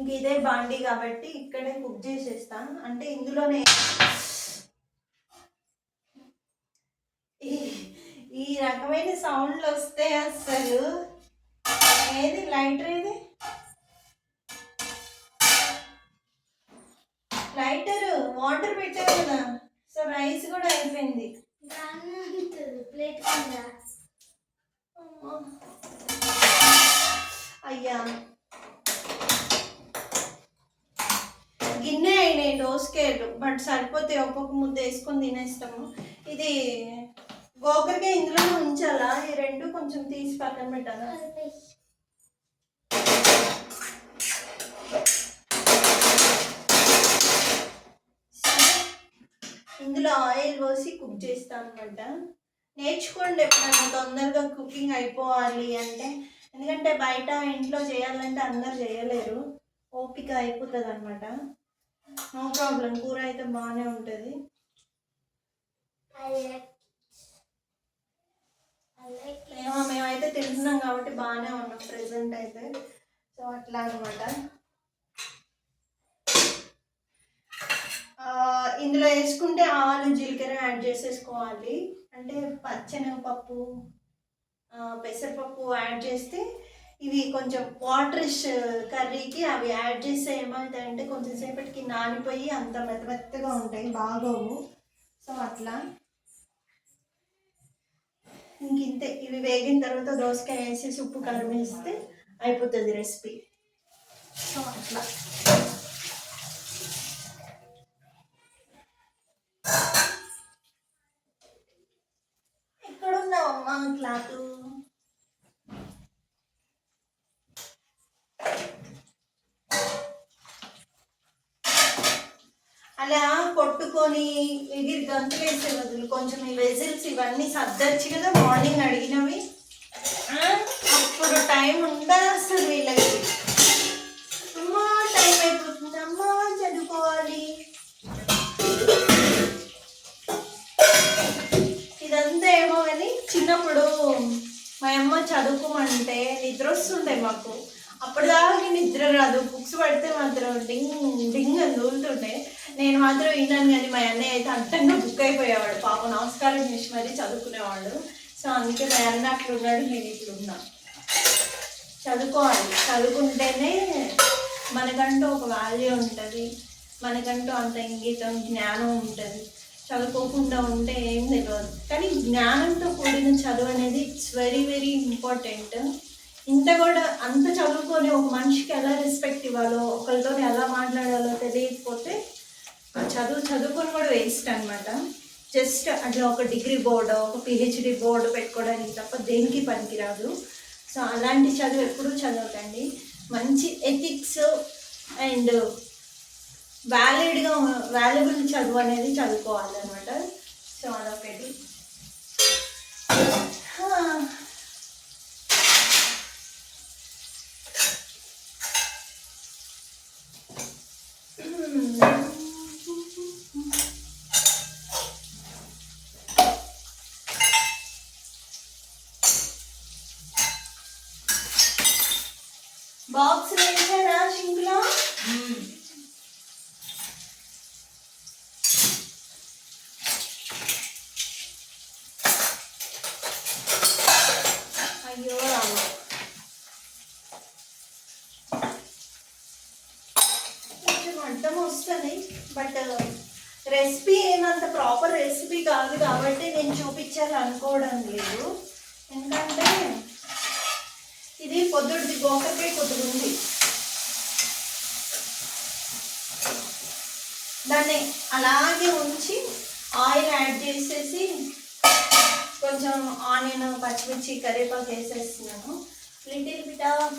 ఇంక ఇదే బాండీ కాబట్టి ఇక్కడే కుక్ చేసేస్తాను. అంటే ఇందులోనే ఈ రకమైన సౌండ్లు వస్తే అసలు ఏది లైటర్ ఏది లైటర్ వాటర్ పెట్టారు కదా. సో రైస్ కూడా అయిపోయింది. అయ్యా గిన్నె అయినాయి దోసకాయలు, బట్ సరిపోతే ఒక్కొక్క ముద్ద వేసుకొని తినేస్తాము. ఇది గోకరకాయ ఇందులోనే ఉంచాలా? ఈ రెండు కొంచెం తీసి పక్కన పెట్టాలా? ఇందులో ఆయిల్ పోసి కుక్ చేస్తాను అనమాట. నేర్చుకోండి ఎప్పుడైనా తొందరగా కుకింగ్ అయిపోవాలి అంటే. ఎందుకంటే బయట ఇంట్లో చేయాలంటే అందరు చేయలేరు, ఓపిక అయిపోతుంది అనమాట. నో ప్రాబ్లం, కూర అయితే బాగానే ఉంటుంది. మేమైతే తింటున్నాం కాబట్టి బాగానే ఉన్నాం ప్రెసెంట్ అయితే. సో అట్లా అనమాట. ఇందులో వేసుకుంటే ఆవాలు జీలకర్ర యాడ్ చేసేసుకోవాలి. అంటే పచ్చెనగపప్పు పెసరపప్పు యాడ్ చేస్తే ఇవి కొంచెం వాటరిష్ కర్రీకి అవి యాడ్ చేస్తే ఏమవుతాయంటే కొంచెం సేపటికి నానిపోయి అంత మెత్తగా ఉంటాయి, బాగోవు. సో అట్లా ఇంతే. ఇవి వేగిన తర్వాత దోసకాయ వేసేసి ఉప్పు కారం వేస్తే అయిపోతుంది రెసిపీ. సో అట్లా ఎక్కడున్నావమ్మా క్లాత్? అలా కొట్టుకొని ఎగిరి గంతులు వేసే బదులు కొంచెం ఈ వెజిల్స్ ఇవన్నీ సర్దర్చి కదా మార్నింగ్ అడిగినవి. అప్పుడు టైం ఉండదు అసలు వీళ్ళకి. అమ్మా టైం అయిపోతుంది, అమ్మా చదువుకోవాలి. ఇదంతా ఏమో కానీ చిన్నప్పుడు మా అమ్మ చదువుకోమంటే నిద్ర వస్తుండే మాకు. అప్పటిదాకా నిద్ర రాదు, బుక్స్ పడితే మాత్రం డింగ్ డింగ్ అని దూలుతుండే. నేను మాత్రం విన్నాను, కానీ మా అన్నయ్య అయితే అడ్డంగా బుక్ అయిపోయేవాడు. పాప నమస్కారం చేసి మరీ చదువుకునేవాడు. సో అందుకే మా అన్న అట్లున్నాడు, నేను ఇట్లున్నా. చదువుకోవాలి, చదువుకుంటేనే మనకంటూ ఒక వాల్యూ ఉంటుంది, మనకంటూ అంత ఇంగితం జ్ఞానం ఉంటుంది. చదువుకోకుండా ఉంటే ఏం తెలియదు. కానీ జ్ఞానంతో కూడిన చదువు అనేది ఇట్స్ వెరీ వెరీ ఇంపార్టెంట్. ఇంత కూడా అంత చదువుకొని ఒక మనిషికి ఎలా రెస్పెక్ట్ ఇవ్వాలో, ఒకరితో ఎలా మాట్లాడాలో తెలియకపోతే ఆ చదువుకొని కూడా వేస్ట్ అనమాట. జస్ట్ అట్లా ఒక డిగ్రీ బోర్డు, ఒక పిహెచ్డి బోర్డు పెట్టుకోవడానికి తప్ప దేనికి పనికిరాదు. సో అలాంటి చదువు ఎప్పుడూ చదవకండి. మంచి ఎథిక్స్ అండ్ వాల్యుబుల్ చదువు అనేది చదువుకోవాలన్నమాట. సో అదొకటి. బాక్స్ వేసారా షింక్లో? అయ్యో రామ, కొంచెం అడ్డం వస్తుంది. బట్ రెసిపీ ఏమంత ప్రాపర్ రెసిపీ కాదు కాబట్టి నేను చూపించాలనుకోవడం లేదు. ఎందుకంటే ఇది పొద్దుడిది గోకరకాయ కొద్దిగా ఉంది, దాన్ని అలాగే ఉంచి ఆయిల్ యాడ్ చేసేసి కొంచెం ఆనియన్ పచ్చిమిర్చి కరివేపాకు వేసేస్తున్నాను. Little bit of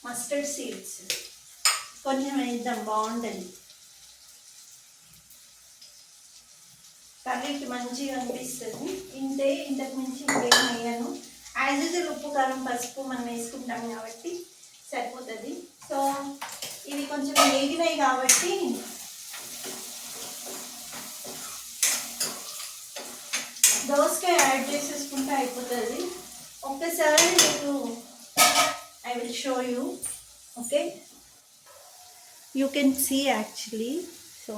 mustard seeds కొంచెం వేద్దాం, బాగుంటుంది. కర్రీకి మంచిగా అనిపిస్తుంది. ఇంతకు మించి ఇంకేం వేయను. యాజ్ యూజువల్ ఉప్పు కారం పసుపు మనం వేసుకుంటాం కాబట్టి సరిపోతుంది. సో ఇవి కొంచెం వేగినాయి కాబట్టి దోసకాయ యాడ్ చేసేసుకుంటే అయిపోతుంది. ఒక్కసారి మీకు I will show you. Okay, you can see actually. So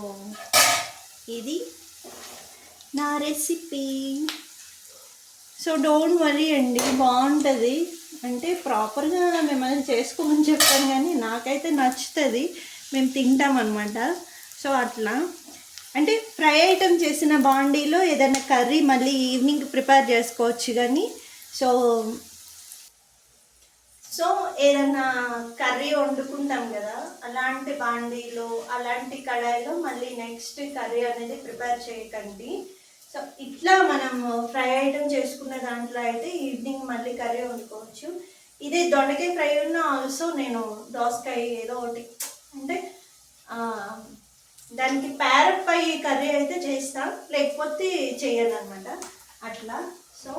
ఇది నా రెసిపీ. సో డోంట్ వరీ అండి, బాగుంటుంది. అంటే ప్రాపర్గా మిమ్మల్ని చేసుకోమని చెప్పాను కానీ నాకైతే నచ్చుతుంది, మేము తింటాం అనమాట. సో అట్లా అంటే ఫ్రై ఐటమ్ చేసిన బాండీలో ఏదైనా కర్రీ మళ్ళీ ఈవినింగ్ ప్రిపేర్ చేసుకోవచ్చు. కానీ సో సో ఏదైనా కర్రీ వండుకుంటాం కదా, అలాంటి బాండీలో అలాంటి కడాయిలో మళ్ళీ నెక్స్ట్ కర్రీ అనేది ప్రిపేర్ చేయకండి. సో ఇట్లా మనం ఫ్రై ఐటమ్ చేసుకున్న దాంట్లో అయితే ఈవినింగ్ మళ్ళీ కర్రీ వండుకోవచ్చు. ఇదే దొండకాయ ఫ్రై ఉన్న ఆల్సో నేను దోసకాయ ఏదో ఒకటి అంటే దానికి ప్యారప్ అయ్యి కర్రీ అయితే చేస్తా, లేకపోతే చేయను అనమాట అట్లా. సో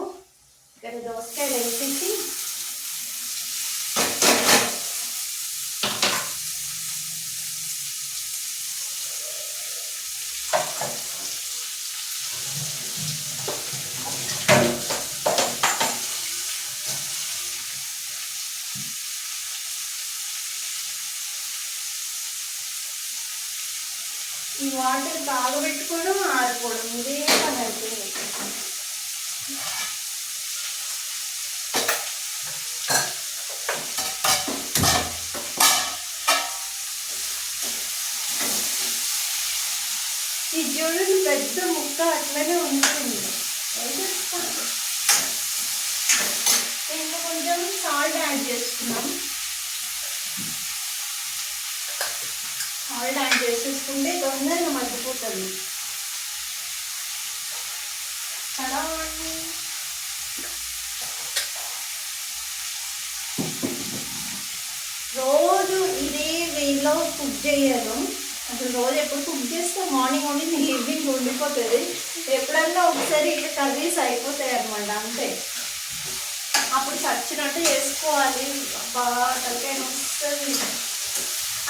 ఇక్కడ దోసకాయలు వేసేసి ఈ వాటర్ కాగబెట్టుకోవడం ఆరిపోవడం ఇదే పని అయిపోయింది. ఈ చూడండి పెద్ద ముక్క అట్లనే ఉంటుంది. ఇంకా కొంచెం సాల్ట్ యాడ్ చేసుకున్నాం. సాల్ట్ యాడ్ చేసేసుకుంటే తొందరగా మగ్గిపోతుంది. రోజు ఇదే వేలో కుక్ చేయను. అసలు రోజు ఎప్పుడు కుక్ చేస్తే మార్నింగ్ వండి మీకు ఈవినింగ్ వండిపోతుంది. ఎప్పుడన్నా ఒకసారి ఇట్లా కర్రీస్ అయిపోతాయి అనమాట, అంతే. అప్పుడు చచ్చినట్టు చేసుకోవాలి. బాగా తలకాయ వస్తుంది.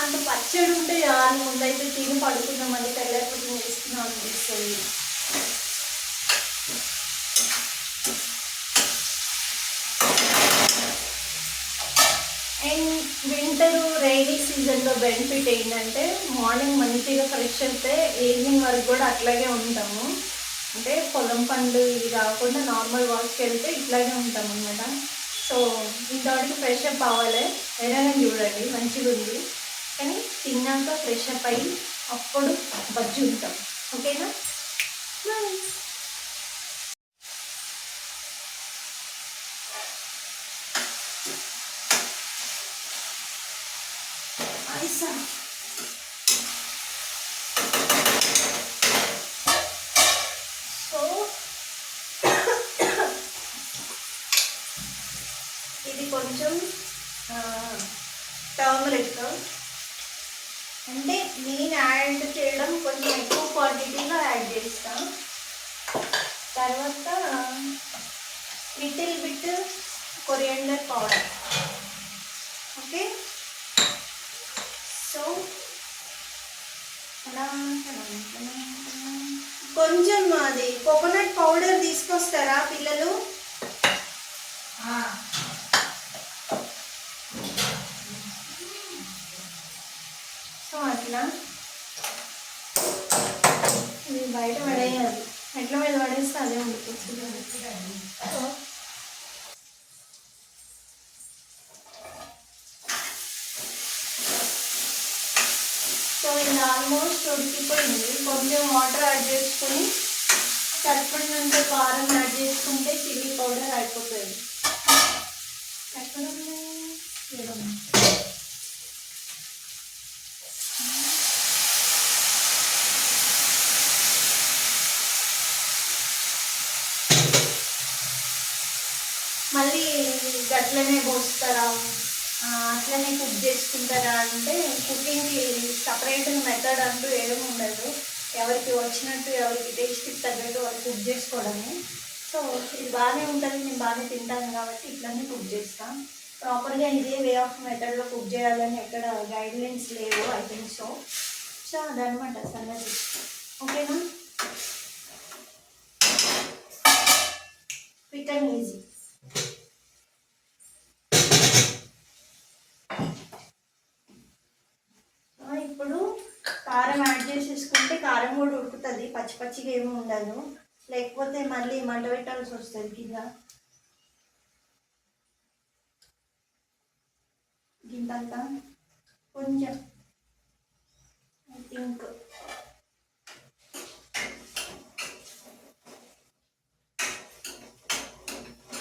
అంత పచ్చడి ఉంటే చాలు, ముందైతే తిని పడుకుందాం, మళ్ళీ తెల్లకపోతే వేసుకున్నాం అనిపిస్తుంది. అండ్ వింటర్ రైనీ సీజన్లో బెనిఫిట్ ఏంటంటే మార్నింగ్ మంచిగా ఫ్రెష్ అయితే ఈవినింగ్ వరకు కూడా అట్లాగే ఉంటాము. అంటే పొలం పనులు ఇవి కాకుండా నార్మల్ వాష్కి వెళ్తే ఇట్లాగే ఉంటాం అనమాట. సో ఇంతవరకు ఫ్రెష్ అప్ అవ్వాలి, ఏదైనా చూడండి మంచిగా ఉంది. కానీ తిన్నాక ఫ్రెష్ అప్ అయ్యి అప్పుడు బజ్జి ఉంటాం. ఓకేనా? సో ఇది కొంచెం టర్మరిక్ అంటే నేను యాడ్ చేయడం కొంచెం ఎక్కువ క్వాంటిటీలో యాడ్ చేస్తాను. తర్వాత little bit coriander powder. Okay, so కొంచెం అది కోకోనట్ పౌడర్ తీసుకొస్తారా పిల్లలు? సో అట్లా ఇది బయట పడేయాలి, ఎట్ల మీద పడేస్తే అదే ఉండిపోతుంది. సో ఇది ఆల్మోస్ట్ ఉడికిపోయింది. కొంచెం వాటర్ యాడ్ చేసుకొని సరిపడినంత కారం యాడ్ చేసుకుంటే చిల్లీ పౌడర్ అయిపోతుంది. ఎక్కడ మళ్ళీ గట్లనే పోస్తారా, అట్లనే కుక్ చేసుకుంటారా అంటే కుకింగ్కి సపరేట్ మెథడ్ అంటూ ఏమీ ఉండదు. ఎవరికి వచ్చినట్టు ఎవరికి టేస్ట్కి తగ్గట్టు వాళ్ళు కుక్ చేసుకోవడమే. సో ఇది బాగానే ఉంటుంది, నేను బాగానే తింటాను కాబట్టి ఇట్లనే కుక్ చేస్తాను. ప్రాపర్గా ఇదే వే ఆఫ్ మెథడ్లో కుక్ చేయాలని ఎక్కడ గైడ్లైన్స్ లేవు, ఐ థింక్ సో. సో అదనమాట సంగతి. ఓకేనా? Quick and easy. కారం యాడ్ చేసేసుకుంటే కారం కూడా ఉడుకుతుంది, పచ్చి పచ్చిగా ఏమి ఉండదు. లేకపోతే మళ్ళీ మంట పెట్టాల్సి వస్తుంది కింద. గింతంతా కొంచెం ఐ థింక్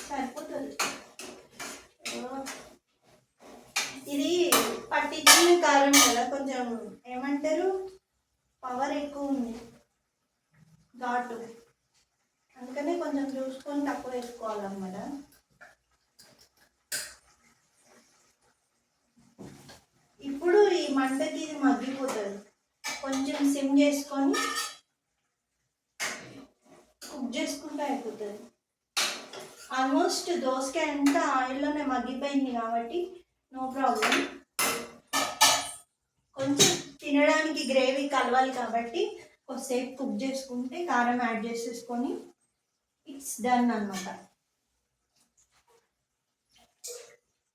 సరిపోతుంది. ఇది పట్టించిన కారం కదా, కొంచెం ఏమంటారు పవర్ ఎక్కువ ఉంది, ఘాటు, అందుకనే కొంచెం చూసుకొని తక్కువ వేసుకోవాలన్నమాట. ఇప్పుడు ఈ మంటకి ఇది మగ్గిపోతుంది. కొంచెం సిమ్ చేసుకొని కుక్ చేసుకుంటే అయిపోతుంది. ఆల్మోస్ట్ దోసకాయ అంతా ఆయిల్లోనే మగ్గిపోయింది కాబట్టి నో ప్రాబ్లం. కొంచెం తినడానికి గ్రేవీ కలవాలి కాబట్టి కొద్దిసేపు కుక్ చేసుకుంటే కారం యాడ్ చేసేసుకొని ఇట్స్ డన్ అన్నమాట.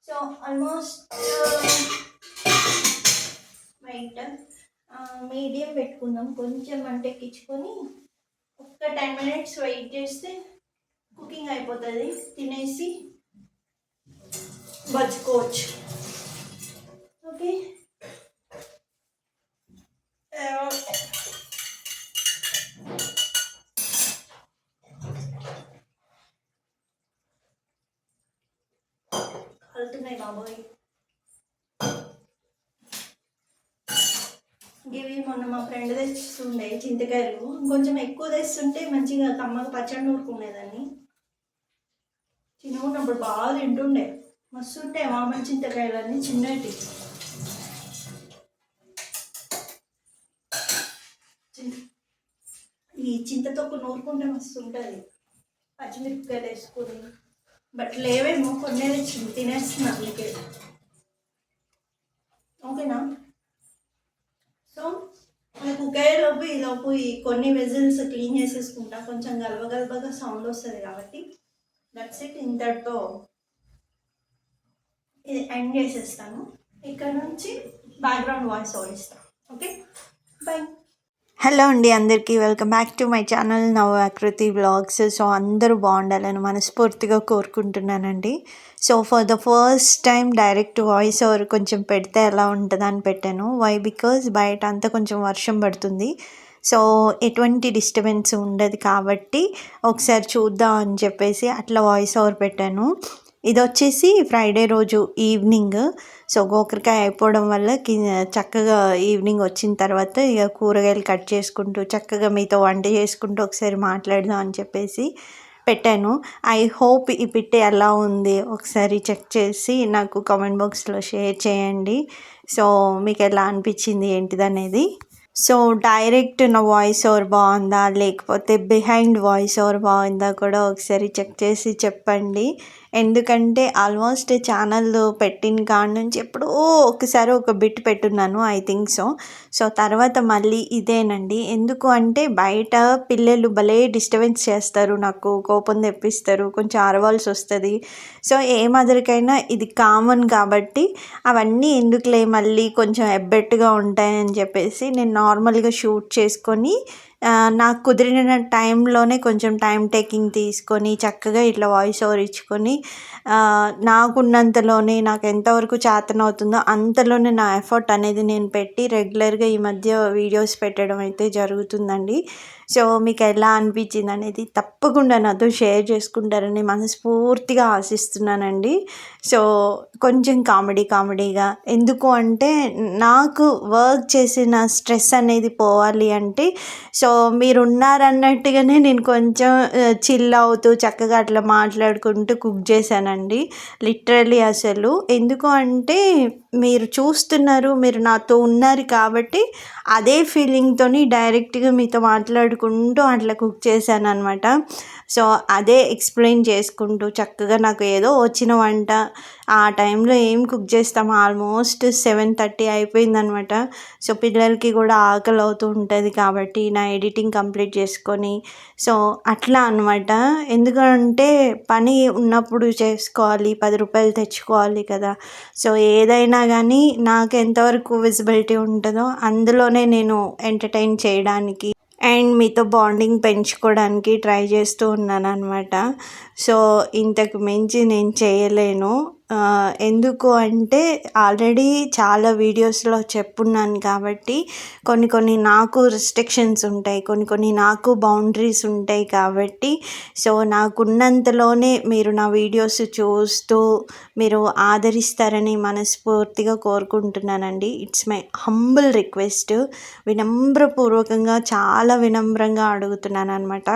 సో ఆల్మోస్ట్ వెయిట్ మీడియం పెట్టుకుందాం. కొంచెం మంటెక్కించుకొని ఒక్క 10 minutes వెయిట్ చేస్తే కుకింగ్ అయిపోతుంది. తినేసి బచ్చుకోవచ్చు. ఓకే, కలుతున్నాయి బాబోయ్. ఇవి మొన్న మా ఫ్రెండ్ తెస్తుండే చింతకాయలు, కొంచెం ఎక్కువ తెస్తుంటే మంచిగా కమ్మగా పచ్చడి నూరుకునేదాన్ని. చిన్నగా ఉన్నప్పుడు బాగా తింటుండే, మస్తు ఉంటాయి మామూలు చింతకాయలన్నీ చిన్నటి. ఈ చింతతొక్కు నూరుకుంటే మస్తు ఉంటుంది, పచ్చిమిరపకాయలు వేసుకొని. బట్ లేవేమో కొన్ని తెచ్చింది, తినేస్తున్నా అందుకే. ఓకేనా? సో మన కుక్కయ్యేలోపు ఈలోపు ఈ కొన్ని వెజిల్స్ క్లీన్ చేసేసుకుంటా. కొంచెం గలబగలబగా సౌండ్ వస్తుంది కాబట్టి దట్స్ ఇట్. ఇంతటితో ఇది ఎండ్ చేసేస్తాను. ఇక్కడ నుంచి బ్యాక్గ్రౌండ్ వాయిస్ ఓవర్ ఇస్తాను. Okay, bye. హలో అండి, అందరికీ welcome back to my channel Navakruthi vlogs. So అందరూ బాగుండాలని మనస్ఫూర్తిగా కోరుకుంటున్నానండి. So for the first time direct voice over కొంచెం పెడితే ఎలా ఉంటుందని పెట్టాను. వై బికాజ్ బయట అంతా కొంచెం వర్షం పడుతుంది, సో ఎటువంటి డిస్టర్బెన్స్ ఉండదు కాబట్టి ఒకసారి చూద్దాం అని చెప్పేసి అట్లా వాయిస్ ఓవర్ పెట్టాను. ఇది వచ్చేసి ఫ్రైడే రోజు ఈవినింగ్. సో గోకరకాయ అయిపోవడం వల్ల చక్కగా ఈవినింగ్ వచ్చిన తర్వాత ఇక కూరగాయలు కట్ చేసుకుంటూ చక్కగా మీతో వంట చేసుకుంటూ ఒకసారి మాట్లాడదాం అని చెప్పేసి పెట్టాను. ఐ హోప్ ఈ పిట్టి ఎలా ఉంది ఒకసారి చెక్ చేసి నాకు కామెంట్ బాక్స్లో షేర్ చేయండి. సో మీకు ఎలా అనిపించింది ఏంటిదనేది. సో డైరెక్ట్ నా వాయిస్ ఓవర్ బాగుందా లేకపోతే బిహైండ్ వాయిస్ ఓవర్ బాగుందా కూడా ఒకసారి చెక్ చేసి చెప్పండి. ఎందుకంటే ఆల్మోస్ట్ ఛానల్ పెట్టిన కాడ నుంచి ఎప్పుడో ఒకసారి ఒక బిట్ పెట్టున్నాను, ఐ థింక్ సో. సో తర్వాత మళ్ళీ ఇదేనండి. ఎందుకు అంటే బయట పిల్లలు భలే డిస్టర్బెన్స్ చేస్తారు, నాకు కోపం తెప్పిస్తారు, కొంచెం అరవాల్సి వస్తుంది. సో ఏ మదరికైనా ఇది కామన్ కాబట్టి అవన్నీ ఎందుకులే మళ్ళీ కొంచెం ఎబ్బెట్టుగా ఉంటాయని చెప్పేసి నేను నార్మల్గా షూట్ చేసుకొని నాకు కుదిరిన టైంలోనే కొంచెం టైం టేకింగ్ తీసుకొని చక్కగా ఇట్లా వాయిస్ ఓవర్ ఇచ్చుకొని నాకున్నంతలోనే నాకు ఎంతవరకు చేతనవుతుందో అంతలోనే నా ఎఫర్ట్ అనేది నేను పెట్టి రెగ్యులర్గా ఈ మధ్య వీడియోస్ పెట్టడం అయితే జరుగుతుందండి. సో మీకు ఎలా అనిపించింది అనేది తప్పకుండా నాతో షేర్ చేసుకుంటారని మనస్ఫూర్తిగా ఆశిస్తున్నానండి. సో కొంచెం కామెడీగా, ఎందుకు అంటే నాకు వర్క్ చేసిన స్ట్రెస్ అనేది పోవాలి అంటే సో మీరు ఉన్నారన్నట్టుగానే నేను కొంచెం చిల్ అవుతూ చక్కగా అట్లా మాట్లాడుకుంటూ కుక్ చేశానండి. లిటరల్లీ అసలు ఎందుకు అంటే మీరు చూస్తున్నారు, మీరు నాతో ఉన్నారు కాబట్టి అదే ఫీలింగ్తోని డైరెక్ట్గా మీతో మాట్లాడుకుంటూ అట్లా కుక్ చేశాను అనమాట. సో అదే ఎక్స్ప్లెయిన్ చేసుకుంటూ చక్కగా నాకు ఏదో వచ్చిన వంట ఆ టైంలో ఏం కుక్ చేస్తాము, ఆల్మోస్ట్ 7:30 అయిపోయిందనమాట. సో పిల్లలకి కూడా ఆకలి అవుతూ ఉంటుంది కాబట్టి నా ఎడిటింగ్ కంప్లీట్ చేసుకొని సో అట్లా అనమాట. ఎందుకంటే పని ఉన్నప్పుడు చేసుకోవాలి, 10 రూపాయలు తెచ్చుకోవాలి కదా. సో ఏదైనా పెట్టినా కానీ నాకు ఎంతవరకు విజిబిలిటీ ఉంటుందో అందులోనే నేను ఎంటర్టైన్ చేయడానికి అండ్ మీతో బాండింగ్ పెంచుకోవడానికి ట్రై చేస్తూ ఉన్నాను అనమాట. సో ఇంతకు మించి నేను చేయలేను. ఎందుకు అంటే ఆల్రెడీ చాలా వీడియోస్లో చెప్పున్నాను కాబట్టి కొన్ని నాకు రిస్ట్రిక్షన్స్ ఉంటాయి, కొన్ని నాకు బౌండరీస్ ఉంటాయి కాబట్టి సో నాకున్నంతలోనే మీరు నా వీడియోస్ చూస్తూ మీరు ఆదరిస్తారని మనస్ఫూర్తిగా కోరుకుంటున్నానండి. It's my humble request. వినమ్రపూర్వకంగా చాలా వినమ్రంగా అడుగుతున్నాను అనమాట.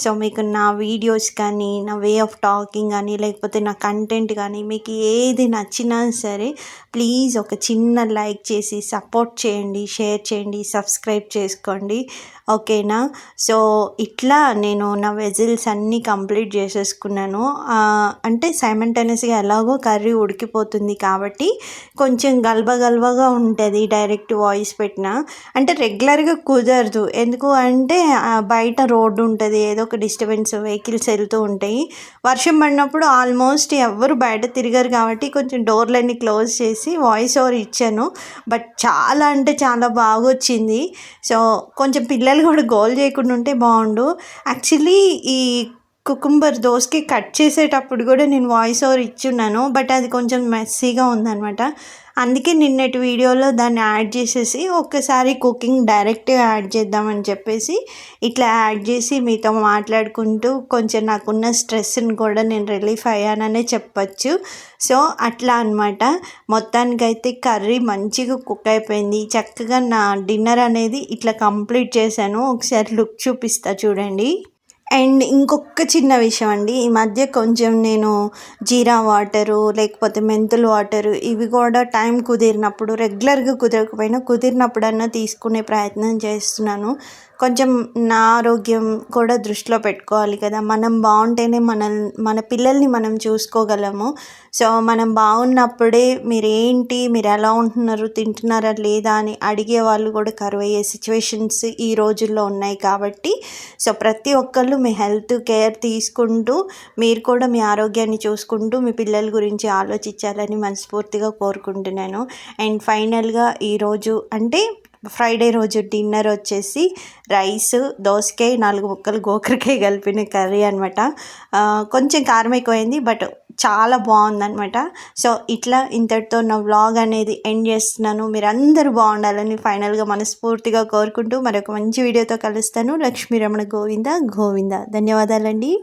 సో మీకు నా వీడియోస్ కానీ, నా వే ఆఫ్ టాకింగ్ కానీ, లేకపోతే నా కంటెంట్ కానీ మీకు ఏది నచ్చినా సరే ప్లీజ్ ఒక చిన్న లైక్ చేసి సపోర్ట్ చేయండి, షేర్ చేయండి, సబ్స్క్రైబ్ చేసుకోండి. ఓకేనా? సో ఇట్లా నేను నా వెజిల్స్ అన్నీ కంప్లీట్ చేసేసుకున్నాను. అంటే సైమల్టేనియస్గా ఎలాగో కర్రీ ఉడికిపోతుంది కాబట్టి కొంచెం గల్బగా ఉంటుంది డైరెక్ట్ వాయిస్ పెట్టినా. అంటే రెగ్యులర్గా కుదరదు. ఎందుకు అంటే బయట రోడ్డు ఉంటుంది, ఏదో ఒక డిస్టర్బెన్స్, వెహికల్స్ వెళ్తూ ఉంటాయి. వర్షం పడినప్పుడు ఆల్మోస్ట్ ఎవ్వరు బయట తిరగరు కాబట్టి కొంచెం డోర్లన్నీ క్లోజ్ చేసి వాయిస్ ఓవర్ ఇచ్చాను. బట్ చాలా అంటే చాలా బాగా వచ్చింది. సో కొంచెం పిల్లలు కూడా గోల్ చేయకుండా ఉంటే బాగుండు. యాక్చువల్లీ ఈ కుకుంబర్ దోసకి కట్ చేసేటప్పుడు కూడా నేను వాయిస్ ఓవర్ ఇచ్చున్నాను, బట్ అది కొంచెం మెస్సీగా ఉందన్నమాట. అందుకే నిన్నటి వీడియోలో దాన్ని యాడ్ చేసేసి ఒక్కసారి కుకింగ్ డైరెక్ట్గా యాడ్ చేద్దామని చెప్పేసి ఇట్లా యాడ్ చేసి మీతో మాట్లాడుకుంటూ కొంచెం నాకున్న స్ట్రెస్ని కూడా నేను రిలీఫ్ అయ్యాననే చెప్పచ్చు. సో అట్లా అనమాట. మొత్తానికైతే కర్రీ మంచిగా కుక్ అయిపోయింది. చక్కగా నా డిన్నర్ అనేది ఇట్లా కంప్లీట్ చేశాను. ఒకసారి లుక్ చూపిస్తా చూడండి. అండ్ ఇంకొక చిన్న విషయం అండి, ఈ మధ్య కొంచెం నేను జీరా వాటరు లేకపోతే మెంతులు వాటరు ఇవి కూడా టైం కుదిరినప్పుడు, రెగ్యులర్గా కుదరకపోయినా కుదిరినప్పుడన్నా తీసుకునే ప్రయత్నం చేస్తున్నాను. కొంచెం నా ఆరోగ్యం కూడా దృష్టిలో పెట్టుకోవాలి కదా. మనం బాగుంటేనే మన పిల్లల్ని మనం చూసుకోగలము. సో మనం బాగున్నప్పుడే మీరు ఎలా ఉంటున్నారు, తింటున్నారా లేదా అని అడిగే వాళ్ళు కూడా కరువయ్యే సిచ్యువేషన్స్ ఈ రోజుల్లో ఉన్నాయి కాబట్టి సో ప్రతి ఒక్కళ్ళు మీ హెల్త్ కేర్ తీసుకుంటూ మీరు కూడా మీ ఆరోగ్యాన్ని చూసుకుంటూ మీ పిల్లల గురించి ఆలోచించాలని మనస్ఫూర్తిగా కోరుకుంటున్నాను. అండ్ ఫైనల్గా ఈరోజు అంటే ఫ్రైడే రోజు డిన్నర్ వచ్చేసి రైస్, దోసకాయ, 4 ముక్కలు గోకరకాయ కలిపిన కర్రీ అనమాట. కొంచెం కారం ఎక్కువైంది బట్ చాలా బాగుందనమాట. సో ఇట్లా ఇంతటితో నా వ్లాగ్ అనేది ఎండ్ చేస్తున్నాను. మీరు అందరూ బాగుండాలని ఫైనల్గా మనస్ఫూర్తిగా కోరుకుంటూ మరొక మంచి వీడియోతో కలుస్తాను. లక్ష్మీ రమణ గోవింద గోవింద. ధన్యవాదాలండి.